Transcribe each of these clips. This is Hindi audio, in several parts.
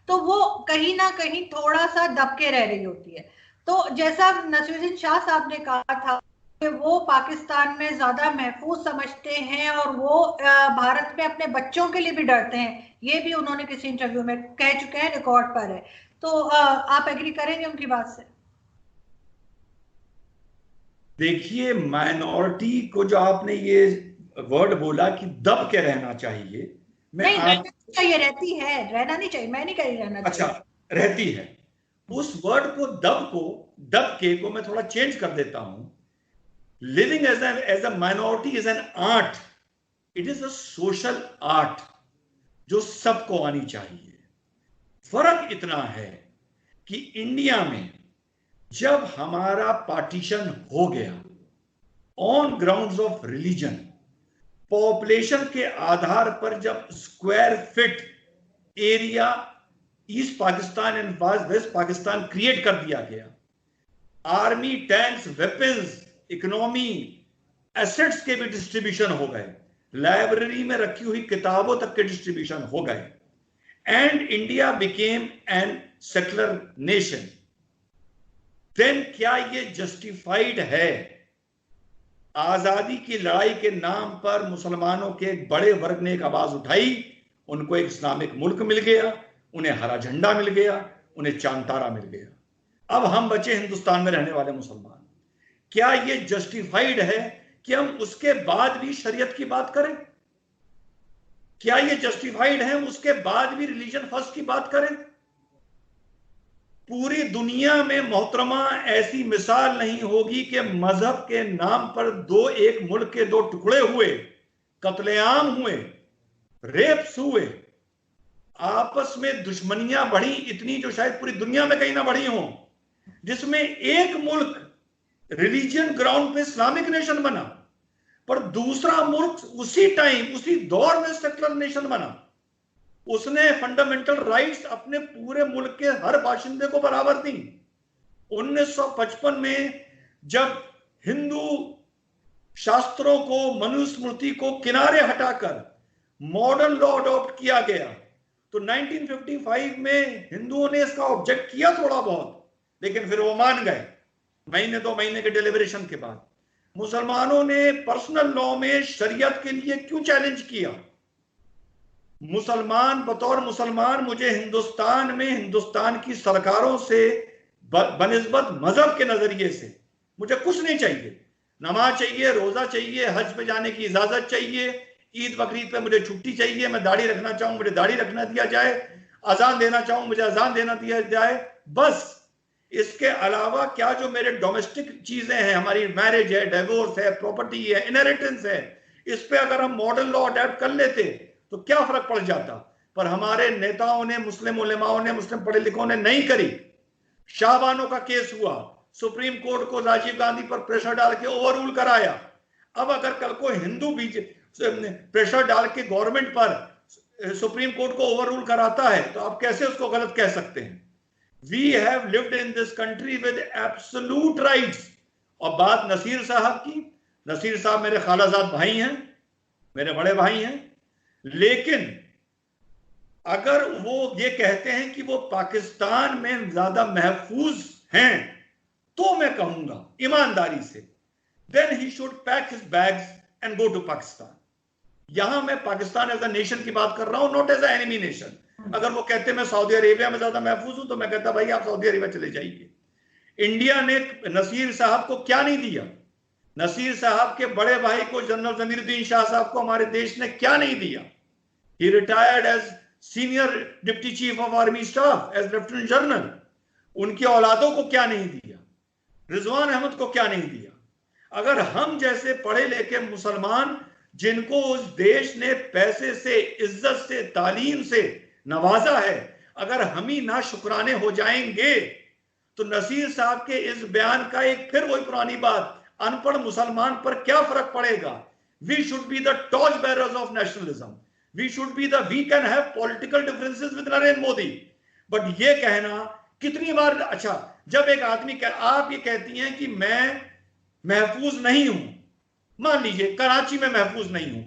तो वो कहीं ना कहीं थोड़ा सा दबके रह रही होती है। तो जैसा नसीरुद्दीन शाह साहब ने कहा था कि वो पाकिस्तान में ज्यादा महफूज समझते हैं और वो भारत में अपने बच्चों के लिए भी डरते हैं, ये भी उन्होंने किसी इंटरव्यू में कह चुके हैं, रिकॉर्ड पर है। तो आप एग्री करेंगे उनकी बात से? देखिए, माइनॉरिटी को जो आपने ये वर्ड बोला कि दब के रहना चाहिए, मैं नहीं, आप रहना चाहिए, रहती है, रहना नहीं चाहिए, मैं नहीं कह रही रहना अच्छा, चाहिए। रहती है। उस वर्ड को दब के को मैं थोड़ा चेंज कर देता हूं। Living as a minority is an art, it is a social art जो सबको आनी चाहिए। फर्क इतना है कि इंडिया में जब हमारा पार्टीशन हो गया on grounds of religion, population के आधार पर जब square fit area East Pakistan and West Pakistan create कर दिया गया, army, tanks, weapons, economy, assets के भी डिस्ट्रीब्यूशन हो गए, लाइब्रेरी में रखी हुई किताबों तक के डिस्ट्रीब्यूशन हो गए, and India became an secular nation, then क्या ये जस्टिफाइड है आजादी की लड़ाई के नाम पर मुसलमानों के एक बड़े वर्ग ने एक आवाज उठाई, उनको एक इस्लामिक मुल्क मिल गया, उन्हें हरा झंडा मिल गया, उन्हें चांद तारा मिल गया, अब हम बचे हिंदुस्तान में रहने वाले मुसलमान। क्या ये जस्टिफाइड है कि हम उसके बाद भी शरीयत की बात करें? क्या ये जस्टिफाइड है उसके बाद भी रिलीजन फर्स्ट की बात करें? पूरी दुनिया में मोहतरमा ऐसी मिसाल नहीं होगी कि मजहब के नाम पर एक मुल्क के दो टुकड़े हुए, कत्लेआम हुए, रेप्स हुए, आपस में दुश्मनियां बढ़ी इतनी जो शायद पूरी दुनिया में कहीं ना बढ़ी हो, जिसमें एक मुल्क रिलीजियन ग्राउंड पे इस्लामिक नेशन बना, पर दूसरा मुल्क उसी टाइम उसी दौर में सेक्युलर नेशन बना। उसने फंडामेंटल राइट्स अपने पूरे मुल्क के हर बाशिंदे को बराबर दी। 1955 में जब हिंदू शास्त्रों को, मनुस्मृति को किनारे हटाकर मॉडर्न लॉ अडॉप्ट किया गया, तो 1955 में हिंदुओं ने इसका ऑब्जेक्ट किया थोड़ा बहुत, लेकिन फिर वो मान गए महीने 2 महीने के डिलिब्रेशन के बाद। मुसलमानों ने पर्सनल लॉ में शरीयत के लिए क्यों चैलेंज किया? मुसलमान बतौर मुसलमान मुझे हिंदुस्तान में हिंदुस्तान की सरकारों से बनिस्बत मजहब के नजरिए से मुझे कुछ नहीं चाहिए। नमाज चाहिए, रोजा चाहिए, हज पे जाने की इजाजत चाहिए, ईद बकरीद पे मुझे छुट्टी चाहिए, मैं दाढ़ी रखना चाहूं मुझे दाढ़ी रखना दिया जाए, अजान देना चाहूं मुझे अजान देना दिया जाए, बस। इसके अलावा क्या जो मेरे डोमेस्टिक चीजें हैं, हमारी मैरिज है, डिवोर्स है, प्रॉपर्टी है, इनहेरिटेंस है, इस पे अगर हम मॉडर्न लॉ अडॉप्ट कर लेते तो क्या फर्क पड़ जाता? पर हमारे नेताओं ने, मुस्लिम उलेमाओं ने, मुस्लिम पढ़े लिखों ने नहीं करी। शाहबानों का केस हुआ, सुप्रीम कोर्ट को राजीव गांधी पर प्रेशर डाल के ओवररूल कराया। अब अगर कल को हिंदू बीच प्रेशर डाल के गवर्नमेंट पर सुप्रीम कोर्ट को ओवररूल कराता है तो आप कैसे उसको गलत कह सकते हैं? We have lived in this country with absolute rights. और बात नसीर साहब की, नसीर साहब मेरे खालाजाद भाई हैं, मेरे बड़े भाई हैं, लेकिन अगर वो ये कहते हैं कि वो पाकिस्तान में ज्यादा महफूज हैं, तो मैं कहूंगा ईमानदारी से, then he should pack his bags and go to Pakistan. यहां मैं पाकिस्तान एज अ नेशन की बात कर रहा हूं, not as a enemy nation. अगर वो कहते मैं सऊदी अरेबिया में ज्यादा महफूज हूं, तो मैं कहता भाई आप सऊदी अरेबिया चले जाइए। इंडिया ने नसीर साहब को क्या नहीं दिया? नसीर साहब के बड़े भाई को, जनरल जमीरुद्दीन शाह साहब को हमारे देश ने क्या नहीं दिया? He retired as senior deputy chief of army staff as lieutenant general. उनकी औलादों को क्या नहीं दिया? रिजवान अहमद को क्या नहीं दिया? अगर हम जैसे पढ़े लिखे मुसलमान, जिनको उस देश ने पैसे से, इज्जत से, तालीम से नवाजा है, अगर हम ही ना शुक्राने हो जाएंगे, तो नसीर साहब के इस बयान का एक फिर वही पुरानी बात, अनपढ़ मुसलमान पर क्या फर्क पड़ेगा? We should be the torch bearers of nationalism. we can have political differences with Narendra Modi, but ये कहना कितनी बार, अच्छा जब एक आदमी आप ये कहती हैं कि मैं महफूज नहीं हूं, मान लीजिए कराची में महफूज नहीं हूं,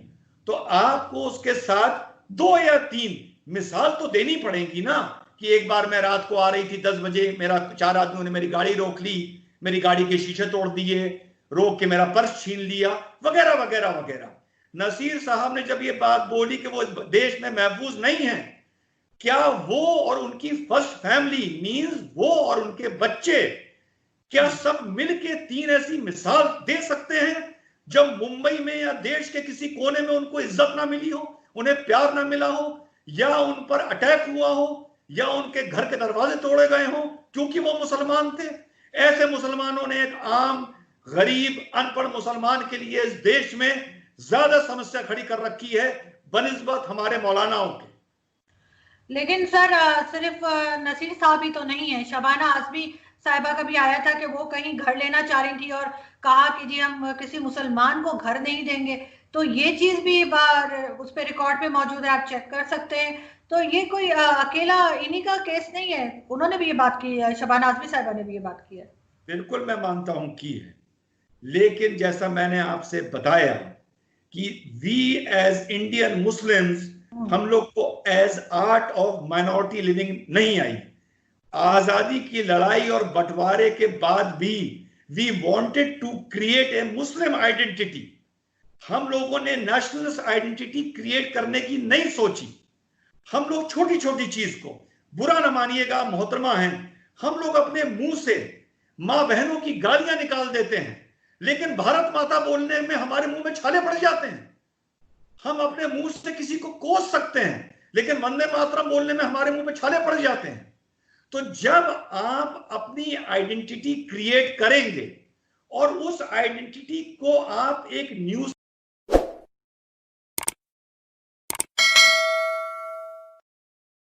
तो आपको उसके साथ 2 या 3 मिसाल तो देनी पड़ेगी ना कि एक बार मैं रात को आ रही थी 10 बजे, मेरा 4 आदमियों ने मेरी गाड़ी रोक ली, मेरी गाड़ी के शीशे तोड़ दिए, रोक के मेरा पर्स छीन लिया, वगैरह वगैरह वगैरह। नसीर साहब ने जब ये बात बोली कि वो देश में महफूज नहीं है, क्या वो और उनकी फर्स्ट फैमिली मींस वो और उनके बच्चे, क्या सब मिलके 3 ऐसी मिसाल दे सकते हैं जब मुंबई में या देश के किसी कोने में उनको इज्जत ना मिली हो, उन्हें प्यार ना मिला हो, या उन पर अटैक हुआ हो, या उनके घर के दरवाजे तोड़े गए हो क्योंकि वो मुसलमान थे? ऐसे मुसलमानों ने एक आम गरीब अनपढ़ मुसलमान के लिए इस देश में ज्यादा समस्या खड़ी कर रखी है बनिस्बत हमारे मौलानाओं के। लेकिन सर सिर्फ नसीर साहब ही तो नहीं है, शबाना आजमी साहिबा का भी आया था कि वो कहीं घर लेना चाह रही थी और कहा कि जी हम किसी मुसलमान को घर नहीं देंगे। तो ये चीज भी उस पर रिकॉर्ड पे मौजूद है, आप चेक कर सकते हैं। तो ये कोई अकेला इन्हीं का केस नहीं है, उन्होंने भी ये बात की है, शबाना आजमी साहिबा ने भी ये बात की है। बिल्कुल मैं मानता हूं की है, लेकिन जैसा मैंने आपसे बताया कि वी एज इंडियन मुस्लिम्स, हम लोग को as art of minority living नहीं आई। आजादी की लड़ाई और बंटवारे के बाद भी we wanted to create a Muslim identity. हम लोगों ने नेशनलिस्ट आइडेंटिटी क्रिएट करने की नहीं सोची। हम लोग छोटी छोटी चीज को, बुरा ना मानिएगा मोहतरमा हैं, हम लोग अपने मुंह से मां बहनों की गालियां निकाल देते हैं, लेकिन भारत माता बोलने में हमारे मुंह में छाले पड़ जाते हैं। हम अपने मुंह से किसी को कोस सकते हैं, लेकिन वंदे मातरम बोलने में हमारे मुंह में छाले पड़ जाते हैं। तो जब आप अपनी आइडेंटिटी क्रिएट करेंगे और उस आइडेंटिटी को आप एक न्यूज